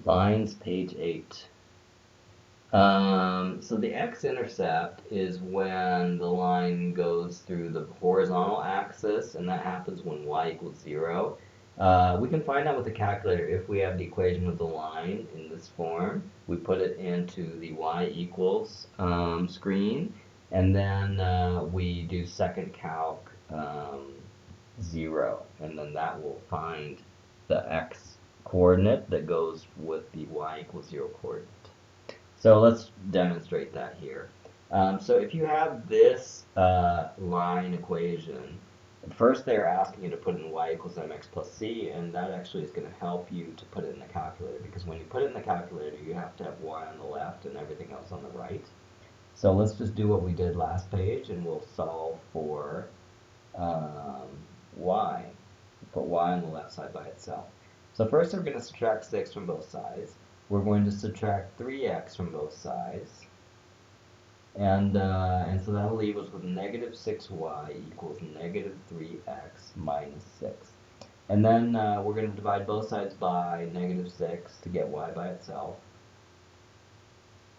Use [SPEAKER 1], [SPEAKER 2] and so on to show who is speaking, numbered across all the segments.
[SPEAKER 1] Lines, page 8. So the x-intercept is when the line goes through the horizontal axis, and that happens when y equals 0. We can find out with the calculator if we have the equation of the line in this form. We put it into the y equals screen, and then we do second calc 0, and then that will find the x coordinate that goes with the y equals 0 coordinate. So let's demonstrate that here. So if you have this line equation, first they're asking you to put in y equals mx plus c, and that actually is going to help you to put it in the calculator, because when you put it in the calculator, you have to have y on the left and everything else on the right. So let's just do what we did last page, and we'll solve for y. Put y on the left side by itself. So first we're going to subtract 6 from both sides. We're going to subtract 3x from both sides. And so that'll leave us with negative 6y equals negative 3x minus 6. And then we're going to divide both sides by negative 6 to get y by itself.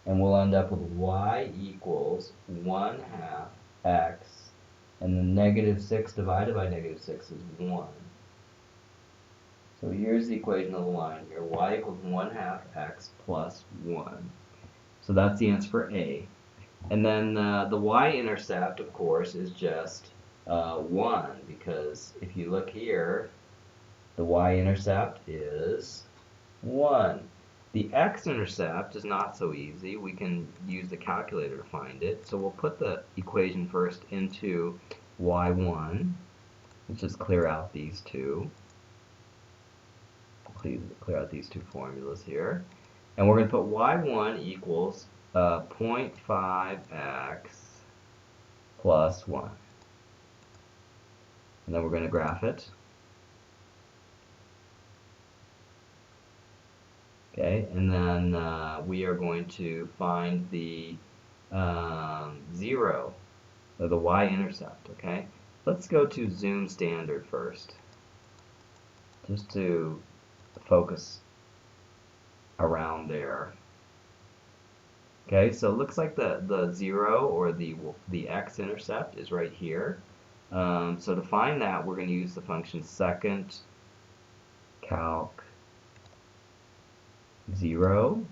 [SPEAKER 1] And we'll end up with y equals 1/2 x, and the negative 6 divided by negative 6 is 1. So here's the equation of the line here, y equals 1/2 x plus 1. So that's the answer for A. And then the y-intercept, of course, is just 1, because if you look here, the y-intercept is 1. The x-intercept is not so easy. We can use the calculator to find it. So we'll put the equation first into y1. Let's just clear out these two. Clear out these two formulas here. And we're going to put y1 equals 0.5x plus 1. And then we're going to graph it. Okay, and then we are going to find the 0, or the y-intercept, okay? Let's go to Zoom Standard first, just to focus around there. Okay, so it looks like the 0, or the x-intercept, is right here. So to find that, we're going to use the function second calc 0,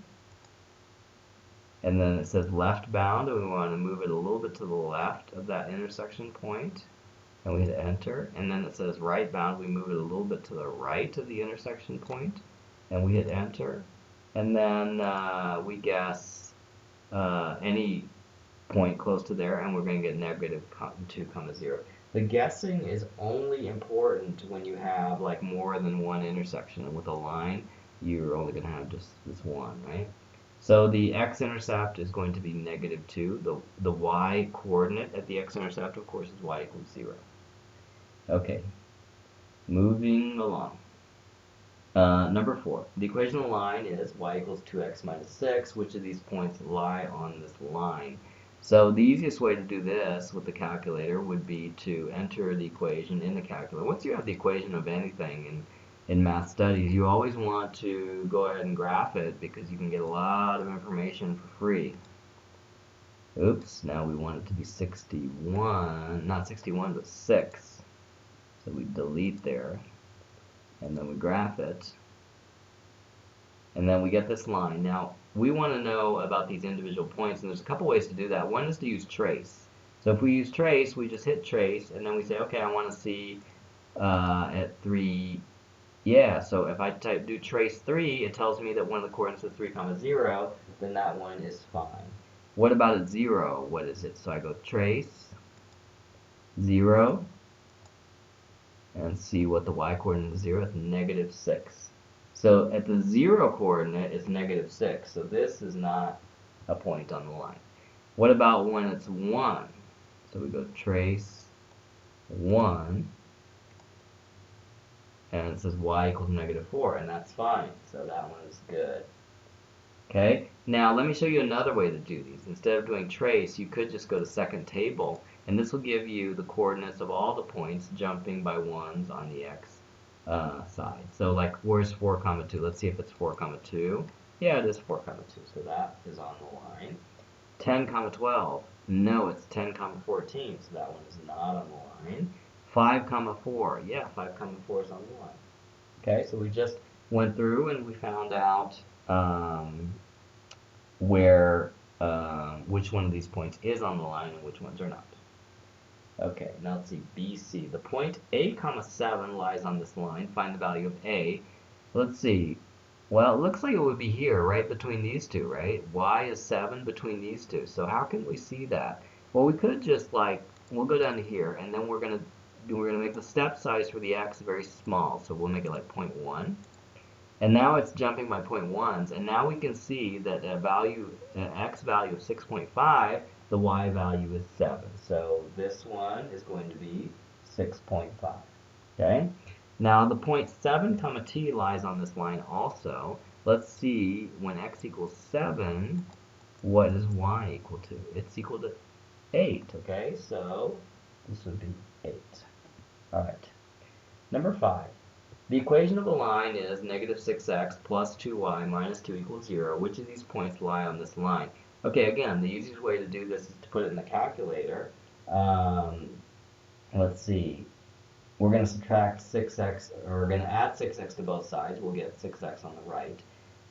[SPEAKER 1] and then it says left bound, and we want to move it a little bit to the left of that intersection point, and we hit enter. And then it says right bound, we move it a little bit to the right of the intersection point, and we hit enter. And then we guess any point close to there, and we're going to get negative 2, 0. The guessing is only important when you have like more than one intersection, and with a line you're only going to have just this one, right? So the x-intercept is going to be negative 2. The y coordinate at the x-intercept, of course, is y equals 0. Okay, moving along. Number 4. The equation of the line is y equals 2x minus 6. Which of these points lie on this line? So the easiest way to do this with the calculator would be to enter the equation in the calculator. Once you have the equation of anything in math studies, you always want to go ahead and graph it, because you can get a lot of information for free. Oops, now we want it to be 61, not 61, but 6. So we delete there, and then we graph it, and then we get this line. Now we want to know about these individual points, and there's a couple ways to do that. One is to use trace. So if we use trace, we just hit trace, and then we say, okay, I want to see at 3. Yeah, so if I do trace 3, it tells me that one of the coordinates is 3, 0, then that one is fine. What about at 0? What is it? So I go trace 0, and see what the y coordinate is 0. It's negative 6. So at the 0 coordinate, it's negative 6. So this is not a point on the line. What about when it's 1? So we go trace 1, and it says y equals negative 4, and that's fine. So that one is good. Okay, now let me show you another way to do these. Instead of doing trace, you could just go to second table, and this will give you the coordinates of all the points jumping by 1s on the x side. So like, where's 4 comma 2? Let's see if it's 4 comma 2. Yeah, it is 4 comma 2, so that is on the line. 10 comma 12. No, it's 10 comma 14, so that one is not on the line. 5 comma 4. Yeah, 5 comma 4 is on the line. Okay, so we just went through and we found out where which one of these points is on the line and which ones are not. Okay, now let's see, BC. The point A comma 7 lies on this line. Find the value of A. Let's see. Well, it looks like it would be here, right between these two, right? Y is 7 between these two. So how can we see that? Well, we could just like, we'll go down to here, and then we're gonna make the step size for the x very small. So we'll make it like 0.1. And now it's jumping by 0.1s, and now we can see that a value, an x value of 6.5, the y value is 7. So this one is going to be 6.5. Okay? Now the point 7 comma t lies on this line also. Let's see, when x equals 7, what is y equal to? It's equal to 8. Okay? So this would be 8. All right. Number 5. The equation of a line is negative 6x plus 2y minus 2 equals 0. Which of these points lie on this line? Okay, again, the easiest way to do this is to put it in the calculator. Let's see. We're going to subtract 6x, or we're going to add 6x to both sides. We'll get 6x on the right.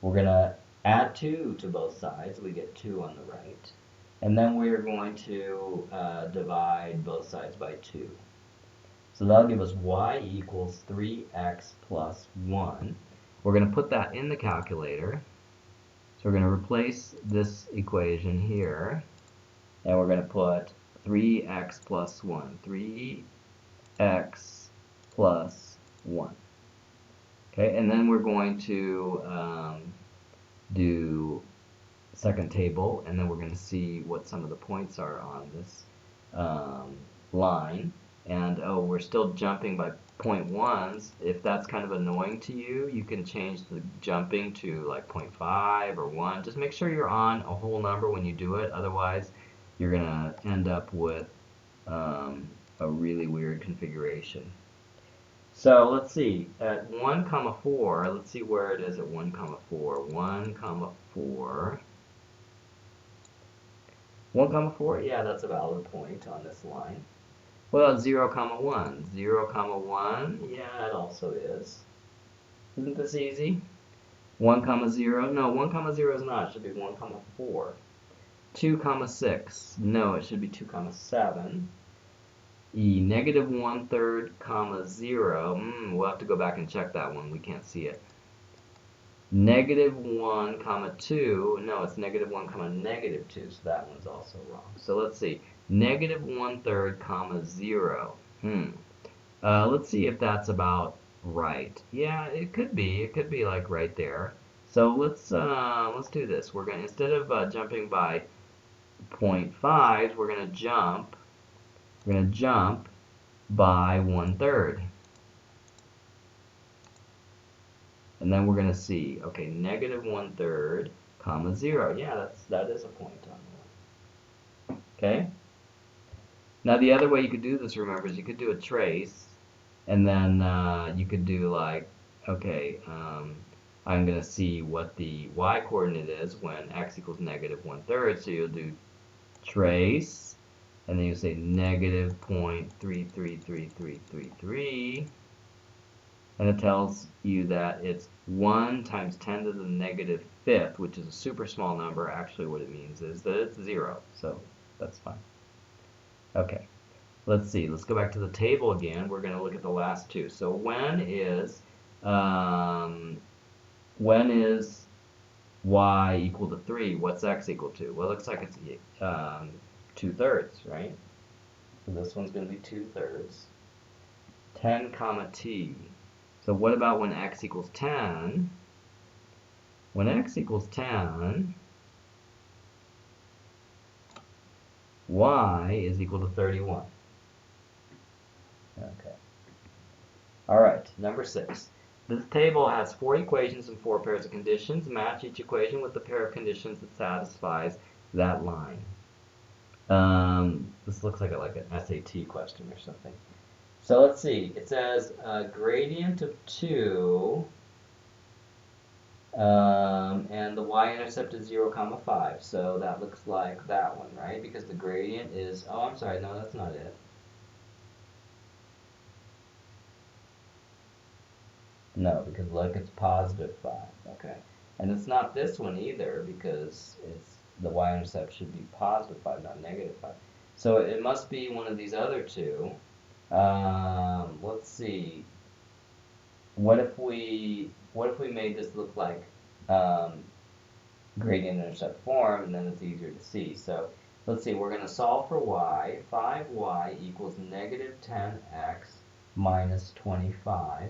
[SPEAKER 1] We're going to add 2 to both sides. We get 2 on the right. And then we're going to divide both sides by 2. So that'll give us y equals 3x plus 1. We're going to put that in the calculator. So we're going to replace this equation here. And we're going to put 3x plus 1. 3x plus 1. Okay, and then we're going to do second table. And then we're going to see what some of the points are on this line. And oh, we're still jumping by 0.1s. If that's kind of annoying to you, you can change the jumping to like 0.5 or 1. Just make sure you're on a whole number when you do it. Otherwise, you're going to end up with a really weird configuration. So let's see. At 1 comma 4, let's see where it is at 1 comma 4. 1 comma 4. 1 comma 4, yeah, that's a valid point on this line. Well, 0 comma 1. 0 comma 1, yeah, it also is. Isn't this easy? 1 comma 0, no, 1 comma 0 is not. It should be 1 comma 4. 2 comma 6, no, it should be 2 comma 7. E, negative 1/3 comma 0, we'll have to go back and check that one. We can't see it. Negative 1 comma 2, no, it's negative 1 comma negative 2, so that one's also wrong. So let's see. Negative 1/3 comma 0. Let's see if that's about right. Yeah, it could be. It could be like right there. So let's do this. We're gonna, instead of jumping by 0.5, we're gonna jump by 1/3. And then we're gonna see, okay, negative 1/3 comma 0. Yeah, that is a point on the line. Okay. Now the other way you could do this, remember, is you could do a trace, and then you could do like, okay, I'm going to see what the y coordinate is when x equals negative 1/3, so you'll do trace, and then you say negative 0.333333, and it tells you that it's 1 times 10 to the negative 5th, which is a super small number. Actually what it means is that it's 0, so that's fine. Okay, let's see. Let's go back to the table again. We're going to look at the last two. So when is y equal to 3? What's x equal to? Well, it looks like it's 2/3, right? So this one's going to be 2/3. 10 comma t. So what about when x equals 10? When x equals 10, y is equal to 31. Okay. All right, number 6. This table has 4 equations and 4 pairs of conditions. Match each equation with the pair of conditions that satisfies that line. This looks like an SAT question or something. So let's see. It says gradient of 2, and the y-intercept is 0, comma 5. So that looks like that one, right? Because the gradient is, oh, I'm sorry, no, that's not it. No, because look, it's positive 5. Okay. And it's not this one either because it's the y-intercept should be positive 5, not negative 5. So it must be one of these other two. Let's see. What if we made this look like gradient intercept form, and then it's easier to see. So let's see, we're going to solve for y. 5y equals negative 10x minus 25.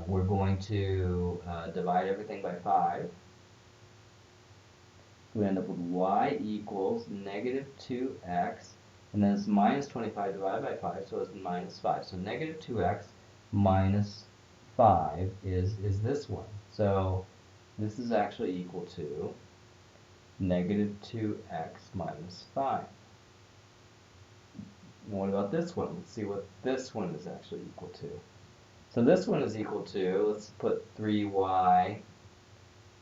[SPEAKER 1] We're going to divide everything by 5. We end up with y equals negative 2x, and then it's minus 25 divided by 5, so it's minus 5. So negative 2x minus 5 is this one. So this is actually equal to negative 2x minus 5. And what about this one? Let's see what this one is actually equal to. So this one is equal to, let's put 3y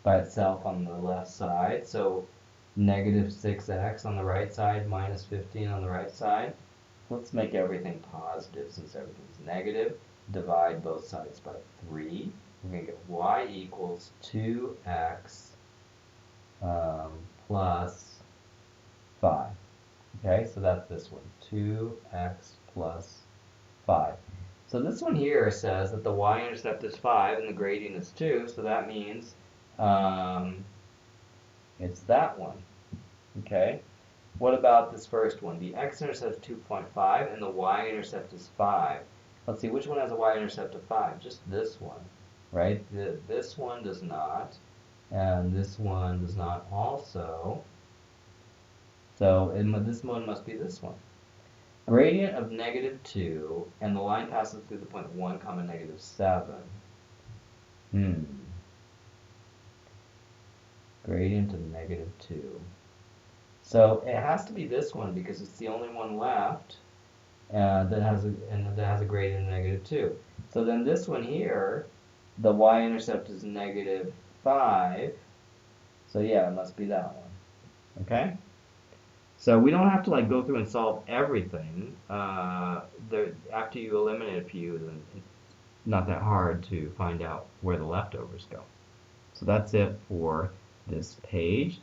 [SPEAKER 1] by itself on the left side. So negative 6x on the right side, minus 15 on the right side. Let's make everything positive since everything's negative. Divide both sides by 3. We're going to get y equals 2x plus 5. Okay, so that's this one, 2x plus 5. So this one here says that the y-intercept is 5 and the gradient is 2, so that means it's that one. Okay, what about this first one? The x-intercept is 2.5 and the y-intercept is 5. Let's see, which one has a y-intercept of 5? Just this one, right? This one does not, and this one does not also. So this one must be this one. Gradient of negative 2, and the line passes through the point 1 comma negative 7. Gradient of negative 2. So it has to be this one because it's the only one left that has a gradient of negative 2. So then this one here, the y-intercept is negative 5. So yeah, it must be that one. Okay? So we don't have to like go through and solve everything. After you eliminate a few, then it's not that hard to find out where the leftovers go. So that's it for this page.